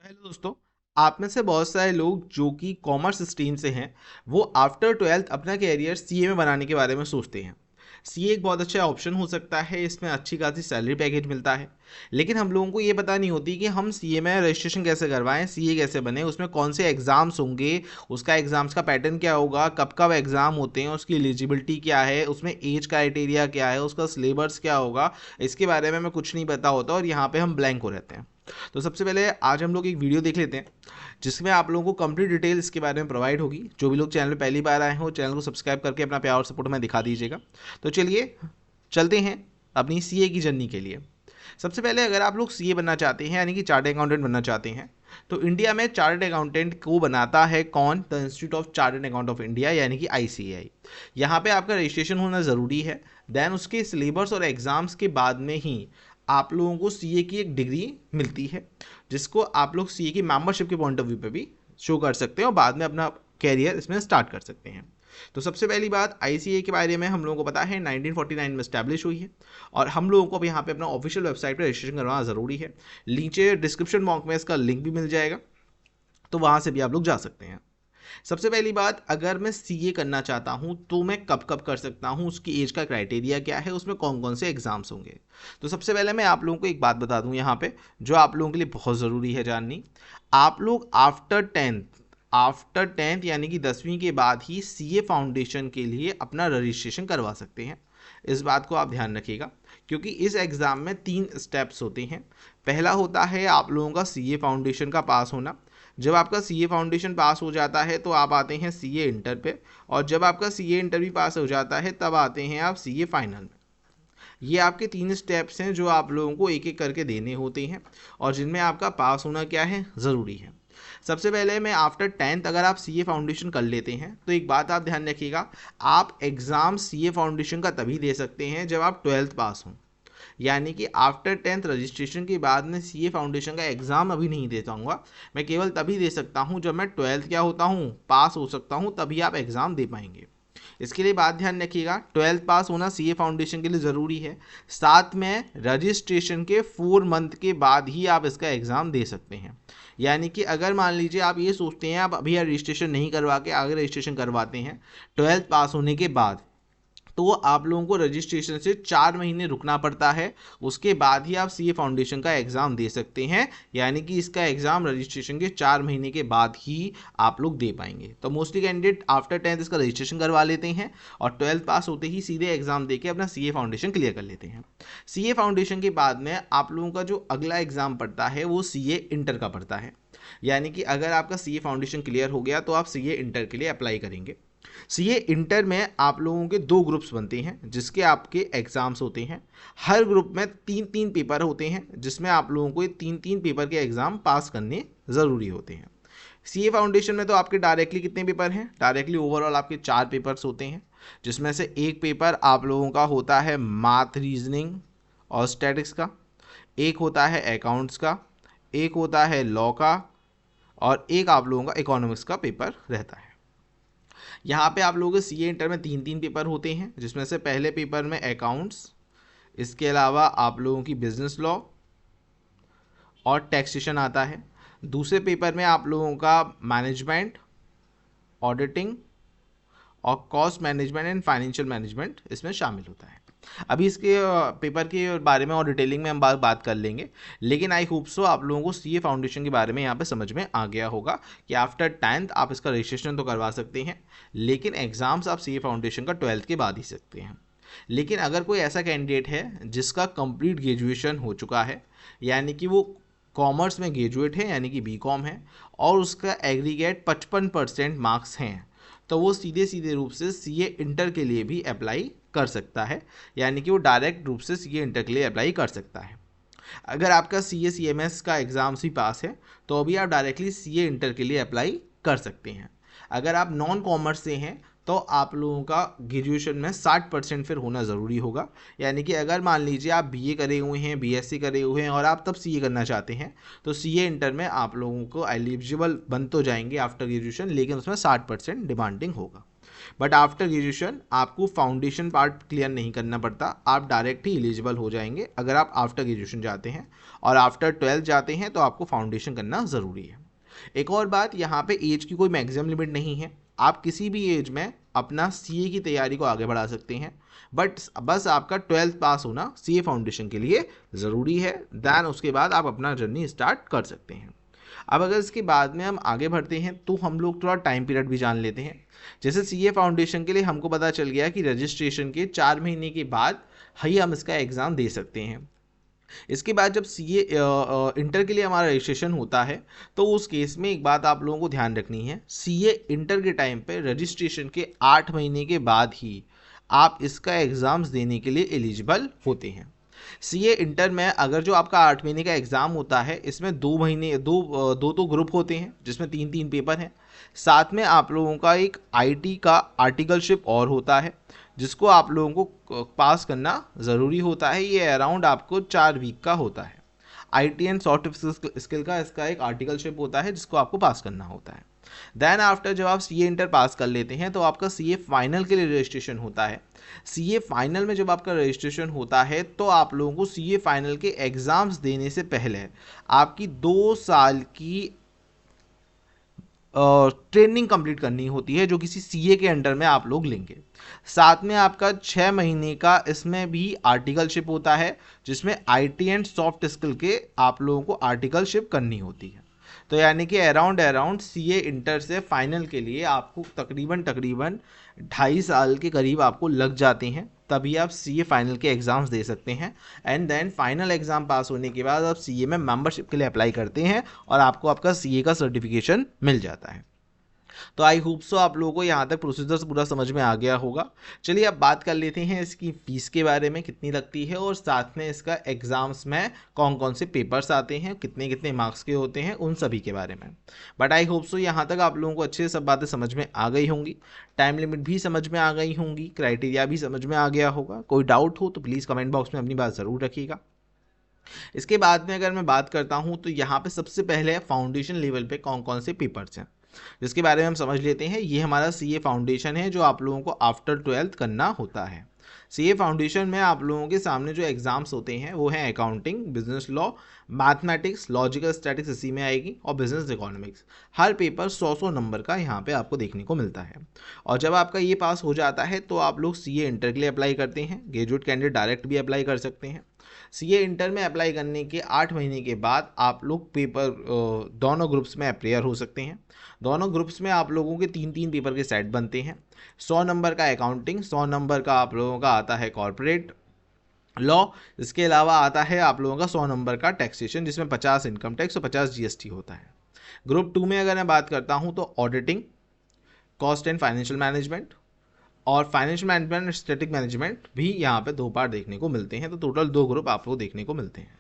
Hello दोस्तों। आप में से बहुत सारे लोग जो कि कॉमर्स स्ट्रीम से हैं वो आफ्टर ट्वेल्थ अपना कैरियर सीए में बनाने के बारे में सोचते हैं। सीए एक बहुत अच्छा ऑप्शन हो सकता है, इसमें अच्छी खासी सैलरी पैकेज मिलता है। लेकिन हम लोगों को ये पता नहीं होती कि हम सीए में रजिस्ट्रेशन कैसे करवाएं, सीए कैसे बने, उसमें कौन से एग्ज़ाम्स होंगे, उसका एग्ज़ाम्स का पैटर्न क्या होगा, कब कब एग्ज़ाम होते हैं, उसकी एलिजिबिलिटी क्या है, उसमें एज क्राइटेरिया क्या है, उसका सिलेबस क्या होगा। इसके बारे में हमें कुछ नहीं पता होता और यहाँ पे हम ब्लैंक हो रहते हैं। तो सबसे पहले आज हम लोग एक वीडियो देख लेते हैं जिसमें आप लोगों को कंप्लीट डिटेल इसके बारे में प्रोवाइड होगी। जो भी लोग चैनल पे पहली बार आए हो चैनल को सब्सक्राइब करके अपना प्यार और सपोर्ट में दिखा दीजिएगा। तो चलिए चलते हैं अपनी सीए की जर्नी के लिए। सबसे पहले अगर आप लोग सीए बनना चाहते हैं यानी कि चार्टर्ड अकाउंटेंट बनना चाहते हैं तो इंडिया में चार्टर्ड अकाउंटेंट को बनाता है कौन? The institute of chartered account of India यानी कि आईसीएआई। यहाँ पे आपका रजिस्ट्रेशन होना ज़रूरी है। देन उसके सिलेबस और एग्ज़ाम्स के बाद में ही आप लोगों को सीए की एक डिग्री मिलती है जिसको आप लोग सीए की मेंबरशिप के पॉइंट ऑफ व्यू पे भी शो कर सकते हैं और बाद में अपना कैरियर इसमें स्टार्ट कर सकते हैं। तो सबसे पहली बात, आईसीए के बारे में हम लोगों को पता है 1949 में स्टैब्लिश हुई है और हम लोगों को अब यहाँ पे अपना ऑफिशियल वेबसाइट पर रजिस्ट्रेशन करवाना ज़रूरी है। नीचे डिस्क्रिप्शन बॉक्स में इसका लिंक भी मिल जाएगा, तो वहाँ से भी आप लोग जा सकते हैं। सबसे पहली बात, अगर मैं सीए करना चाहता हूँ तो मैं कब कब कर सकता हूँ, उसकी एज का क्राइटेरिया क्या है, उसमें कौन कौन से एग्जाम्स होंगे। तो सबसे पहले मैं आप लोगों को एक बात बता दूँ यहाँ पे जो आप लोगों के लिए बहुत ज़रूरी है जाननी। आप लोग आफ्टर टेंथ यानी कि 10वीं के बाद ही सीए फाउंडेशन के लिए अपना रजिस्ट्रेशन करवा सकते हैं। इस बात को आप ध्यान रखिएगा क्योंकि इस एग्ज़ाम में 3 स्टेप्स होते हैं। पहला होता है आप लोगों का सीए फाउंडेशन का पास होना। जब आपका सीए फाउंडेशन पास हो जाता है तो आप आते हैं सीए इंटर पे, और जब आपका सीए इंटर भी पास हो जाता है तब आते हैं आप सीए फाइनल में। ये आपके 3 स्टेप्स हैं जो आप लोगों को एक एक करके देने होते हैं और जिनमें आपका पास होना क्या है, ज़रूरी है। सबसे पहले मैं आफ्टर टेंथ अगर आप सीए फाउंडेशन कर लेते हैं तो एक बात आप ध्यान रखिएगा, आप एग्ज़ाम सीए फाउंडेशन का तभी दे सकते हैं जब आप 12th पास हों। यानी कि आफ्टर टेंथ रजिस्ट्रेशन के बाद मैं सीए फाउंडेशन का एग्ज़ाम अभी नहीं दे पाऊँगा। मैं केवल तभी दे सकता हूँ जब मैं 12th क्या होता हूँ, पास हो सकता हूँ, तभी आप एग्ज़ाम दे पाएंगे। इसके लिए बात ध्यान रखिएगा, 12th पास होना सीए फाउंडेशन के लिए ज़रूरी है। साथ में रजिस्ट्रेशन के 4 मंथ के बाद ही आप इसका एग्ज़ाम दे सकते हैं। यानी कि अगर मान लीजिए आप ये सोचते हैं आप अभी रजिस्ट्रेशन नहीं करवा के आगे रजिस्ट्रेशन करवाते हैं 12th पास होने के बाद, तो आप लोगों को रजिस्ट्रेशन से 4 महीने रुकना पड़ता है। उसके बाद ही आप सीए फाउंडेशन का एग्ज़ाम दे सकते हैं। यानी कि इसका एग्ज़ाम रजिस्ट्रेशन के 4 महीने के बाद ही आप लोग दे पाएंगे। तो मोस्टली कैंडिडेट आफ्टर 10th इसका रजिस्ट्रेशन करवा लेते हैं और 12th पास होते ही सीधे एग्ज़ाम दे के अपना सीए फाउंडेशन क्लियर कर लेते हैं। सीए फाउंडेशन के बाद में आप लोगों का जो अगला एग्ज़ाम पड़ता है वो सीए इंटर का पड़ता है। यानी कि अगर आपका सीए फाउंडेशन क्लियर हो गया तो आप सीए इंटर के लिए अप्लाई करेंगे। सीए इंटर में आप लोगों के 2 ग्रुप्स बनते हैं जिसके आपके एग्ज़ाम्स होते हैं। हर ग्रुप में 3-3 पेपर होते हैं जिसमें आप लोगों को ये 3-3 पेपर के एग्ज़ाम पास करने ज़रूरी होते हैं। सीए फाउंडेशन में तो आपके डायरेक्टली कितने पेपर हैं? डायरेक्टली ओवरऑल आपके 4 पेपर्स होते हैं जिसमें से एक पेपर आप लोगों का होता है मैथ, रीजनिंग और स्टैटिक्स का, एक होता है अकाउंट्स का, एक होता है लॉ का और एक आप लोगों का इकोनॉमिक्स का पेपर रहता है। यहाँ पे आप लोगों के सीए इंटर में 3-3 पेपर होते हैं जिसमें से पहले पेपर में अकाउंट्स, इसके अलावा आप लोगों की बिजनेस लॉ और टैक्सेशन आता है। दूसरे पेपर में आप लोगों का मैनेजमेंट, ऑडिटिंग और cost management and financial management इसमें शामिल होता है। अभी इसके पेपर के बारे में और डिटेलिंग में हम बात कर लेंगे, लेकिन आई होप सो आप लोगों को सीए फाउंडेशन के बारे में यहाँ पे समझ में आ गया होगा कि आफ्टर 10th आप इसका रजिस्ट्रेशन तो करवा सकते हैं लेकिन एग्ज़ाम्स आप सीए फाउंडेशन का 12th के बाद ही सकते हैं। लेकिन अगर कोई ऐसा कैंडिडेट है जिसका कंप्लीट ग्रेजुएशन हो चुका है, यानी कि वो कॉमर्स में ग्रेजुएट है यानी कि बीकॉम है और उसका एग्रीगेट 55% मार्क्स हैं, तो वो सीधे सीधे रूप से सीए इंटर के लिए भी अप्लाई कर सकता है। यानी कि वो डायरेक्ट रूप से सीए इंटर के लिए अप्लाई कर सकता है। अगर आपका सीए सीएमएस का एग्ज़ाम्स भी पास है तो अभी आप डायरेक्टली सीए इंटर के लिए अप्लाई कर सकते हैं। अगर आप नॉन कॉमर्स से हैं तो आप लोगों का ग्रेजुएशन में 60% फिर होना ज़रूरी होगा। यानी कि अगर मान लीजिए आप बीए करे हुए हैं, बीएससी करे हुए हैं और आप तब सीए करना चाहते हैं तो सीए इंटर में आप लोगों को एलिजिबल बन तो जाएंगे आफ्टर ग्रेजुएशन, लेकिन उसमें 60% डिमांडिंग होगा। बट आफ्टर ग्रेजुएशन आपको फाउंडेशन पार्ट क्लियर नहीं करना पड़ता, आप डायरेक्ट ही एलिजिबल हो जाएंगे अगर आप आफ्टर ग्रेजुएशन जाते हैं, और आफ्टर 12th जाते हैं तो आपको फाउंडेशन करना ज़रूरी है। एक और बात, यहाँ पे एज की कोई मैक्सिमम लिमिट नहीं है, आप किसी भी एज में अपना सीए की तैयारी को आगे बढ़ा सकते हैं, बट बस आपका 12th पास होना सीए फाउंडेशन के लिए ज़रूरी है। दैन उसके बाद आप अपना जर्नी स्टार्ट कर सकते हैं। अब अगर इसके बाद में हम आगे बढ़ते हैं तो हम लोग थोड़ा टाइम पीरियड भी जान लेते हैं। जैसे सीए फाउंडेशन के लिए हमको पता चल गया कि रजिस्ट्रेशन के 4 महीने के बाद ही हम इसका एग्ज़ाम दे सकते हैं। इसके बाद जब सीए इंटर के लिए हमारा रजिस्ट्रेशन होता है तो उस केस में एक बात आप लोगों को ध्यान रखनी है, सीए इंटर के टाइम पे रजिस्ट्रेशन के 8 महीने के बाद ही आप इसका एग्ज़ाम्स देने के लिए एलिजिबल होते हैं। सीए इंटर में अगर जो आपका 8 महीने का एग्ज़ाम होता है, इसमें 2 तो ग्रुप होते हैं जिसमें 3 पेपर हैं, साथ में आप लोगों का एक आईटी का आर्टिकलशिप और होता है जिसको आप लोगों को पास करना ज़रूरी होता है। ये अराउंड आपको 4 वीक का होता है। आईटी एंड सॉफ्ट स्किल का इसका एक आर्टिकलशिप होता है जिसको आपको पास करना होता है। देन आफ्टर जब आप सीए इंटर पास कर लेते हैं तो आपका सीए फाइनल के लिए रजिस्ट्रेशन होता है। सीए फाइनल में जब आपका रजिस्ट्रेशन होता है तो आप लोगों को सीए फाइनल के एग्ज़ाम्स देने से पहले आपकी 2 साल की ट्रेनिंग कंप्लीट करनी होती है जो किसी सीए के अंडर में आप लोग लेंगे। साथ में आपका 6 महीने का इसमें भी आर्टिकलशिप होता है जिसमें आईटी एंड सॉफ्ट स्किल के आप लोगों को आर्टिकलशिप करनी होती है। तो यानी कि अराउंड सीए इंटर से फाइनल के लिए आपको तकरीबन 2.5 साल के करीब आपको लग जाते हैं, तभी आप सीए फाइनल के एग्ज़ाम्स दे सकते हैं। And then final exam pass होने के बाद आप सीए में मेंबरशिप के लिए अप्लाई करते हैं और आपको आपका सीए का सर्टिफिकेशन मिल जाता है। तो आई होप सो आप लोगों को यहाँ तक प्रोसीजर्स पूरा समझ में आ गया होगा। चलिए अब बात कर लेते हैं इसकी फ़ीस के बारे में, कितनी लगती है और साथ में इसका एग्ज़ाम्स में कौन कौन से पेपर्स आते हैं, कितने कितने मार्क्स के होते हैं, उन सभी के बारे में। बट आई होप सो यहाँ तक आप लोगों को अच्छे से सब बातें समझ में आ गई होंगी, टाइम लिमिट भी समझ में आ गई होंगी, क्राइटेरिया भी समझ में आ गया होगा। कोई डाउट हो तो प्लीज़ कमेंट बॉक्स में अपनी बात ज़रूर रखिएगा। इसके बाद में अगर मैं बात करता हूँ तो यहाँ पे सबसे पहले फाउंडेशन लेवल पे कौन कौन से पेपर्स हैं जिसके बारे में हम समझ लेते हैं। ये हमारा सीए फाउंडेशन है जो आप लोगों को आफ्टर 12th करना होता है। सीए फाउंडेशन में आप लोगों के सामने जो एग्जाम्स होते हैं वो हैं accounting, business law, mathematics, logical statics इसी में आएगी, और बिजनेस इकोनॉमिक्स। हर पेपर 100 नंबर का यहाँ पे आपको देखने को मिलता है। और जब आपका ये पास हो जाता है तो आप लोग सीए इंटर के लिए अप्लाई करते हैं। ग्रेजुएट कैंडिडेट डायरेक्ट भी अप्लाई कर सकते हैं। सीए इंटर में अप्लाई करने के 8 महीने के बाद आप लोग पेपर दोनों ग्रुप्स में अपेयर हो सकते हैं। दोनों ग्रुप्स में आप लोगों के 3 पेपर के सेट बनते हैं। 100 नंबर का अकाउंटिंग, 100 नंबर का आप लोगों का आता है कॉर्पोरेट लॉ, इसके अलावा आता है आप लोगों का 100 नंबर का टैक्सेशन जिसमें 50 इनकम टैक्स और 50 जीएसटी होता है। ग्रुप 2 में अगर मैं बात करता हूँ तो auditing, cost and financial management और फाइनेंशियल मैनेजमेंट और स्टैटिक मैनेजमेंट भी यहाँ पे 2 पार्ट देखने को मिलते हैं। तो टोटल 2 ग्रुप आपको देखने को मिलते हैं।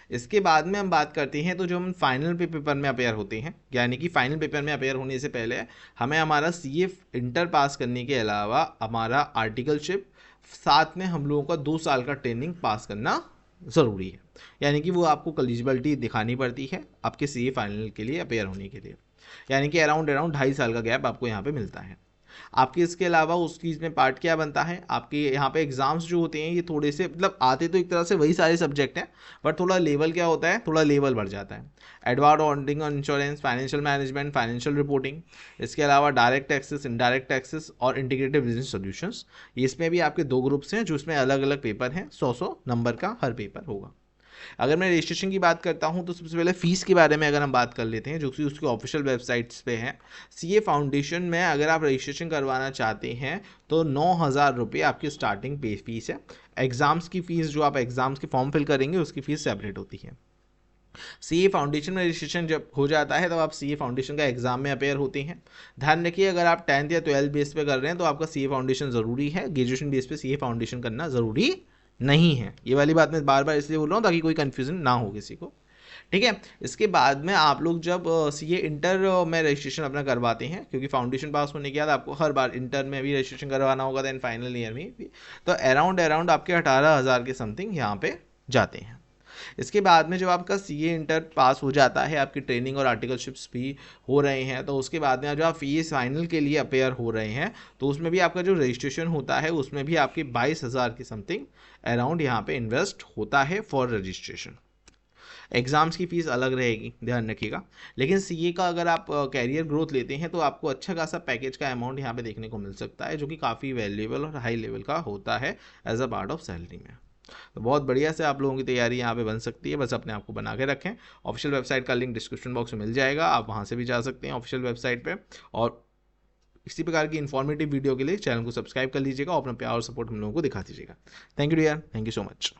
इसके बाद में हम बात करते हैं तो जो हम फाइनल पेपर में अपेयर होते हैं, यानी कि फाइनल पेपर में अपेयर होने से पहले हमें हमारा सीए इंटर पास करने के अलावा हमारा आर्टिकलशिप, साथ में हम लोगों का 2 साल का ट्रेनिंग पास करना ज़रूरी है। यानी कि वो आपको एलिजिबिलिटी दिखानी पड़ती है आपके सीए फाइनल के लिए अपेयर होने के लिए। यानी कि अराउंड 2.5 साल का गैप आपको यहाँ पे मिलता है। आपके इसके अलावा उस चीज़ में पार्ट क्या बनता है, आपके यहाँ पे एग्जाम्स जो होते हैं ये थोड़े से मतलब आते तो एक तरह से वही सारे सब्जेक्ट हैं, बट थोड़ा लेवल क्या होता है, थोड़ा लेवल बढ़ जाता है। एडवांस ऑडिटिंग और insurance, financial management, financial reporting, इसके अलावा डायरेक्ट टैक्सेस, इनडायरेक्ट टैक्सेस और इंटीग्रेटेड बिजनेस सॉल्यूशंस। इसमें भी आपके 2 ग्रुप्स हैं जो इसमें अलग अलग पेपर हैं, 100 नंबर का हर पेपर होगा। अगर मैं रजिस्ट्रेशन की बात करता हूं तो सबसे पहले फ़ीस के बारे में अगर हम बात कर लेते हैं जो कि उसके ऑफिशियल वेबसाइट्स पे है। सीए फाउंडेशन में अगर आप रजिस्ट्रेशन करवाना चाहते हैं तो 9,000 रुपये आपकी स्टार्टिंग पे फीस है। एग्ज़ाम्स की फ़ीस जो आप एग्ज़ाम्स के फॉर्म फिल करेंगे उसकी फ़ीस सेपरेट होती है। सीए फाउंडेशन में रजिस्ट्रेशन जब हो जाता है तब आप सीए फाउंडेशन का एग्जाम में अपेयर होते हैं। ध्यान रखिए अगर आप 10th या 12th बेस पे कर रहे हैं तो आपका सीए फाउंडेशन ज़रूरी है, ग्रेजुएशन बेस पे सीए फाउंडेशन करना ज़रूरी नहीं है। ये वाली बात मैं बार बार इसलिए बोल रहा हूँ ताकि कोई कन्फ्यूजन ना हो किसी को, ठीक है। इसके बाद में आप लोग जब सीए इंटर में रजिस्ट्रेशन अपना करवाते हैं, क्योंकि फाउंडेशन पास होने के बाद आपको हर बार इंटर में भी रजिस्ट्रेशन करवाना होगा, देन फाइनल ईयर में भी, तो अराउंड आपके 18,000 के समथिंग यहाँ पे जाते हैं। इसके बाद में जब आपका सीए इंटर पास हो जाता है, आपकी ट्रेनिंग और आर्टिकलशिप्स भी हो रहे हैं, तो उसके बाद में जो आप फीस फाइनल के लिए अपेयर हो रहे हैं, तो उसमें भी आपका जो रजिस्ट्रेशन होता है उसमें भी आपकी 22,000 की समथिंग अराउंड यहाँ पे इन्वेस्ट होता है फॉर रजिस्ट्रेशन। एग्ज़ाम्स की फ़ीस अलग रहेगी, ध्यान रखिएगा। लेकिन सीए का अगर आप कैरियर ग्रोथ लेते हैं तो आपको अच्छा खासा पैकेज का अमाउंट यहाँ पे देखने को मिल सकता है, जो कि काफ़ी वैल्यूएबल और हाई लेवल का होता है as a part of salary में। तो बहुत बढ़िया से आप लोगों की तैयारी यहाँ पे बन सकती है, बस अपने आप को बना के रखें। ऑफिशियल वेबसाइट का लिंक डिस्क्रिप्शन बॉक्स में मिल जाएगा, आप वहाँ से भी जा सकते हैं ऑफिशियल वेबसाइट पे। और इसी प्रकार की इन्फॉर्मेटिव वीडियो के लिए चैनल को सब्सक्राइब कर लीजिएगा और अपना प्यार और सपोर्ट हम लोगों को दिखा दीजिएगा। Thank you dear, thank you so much.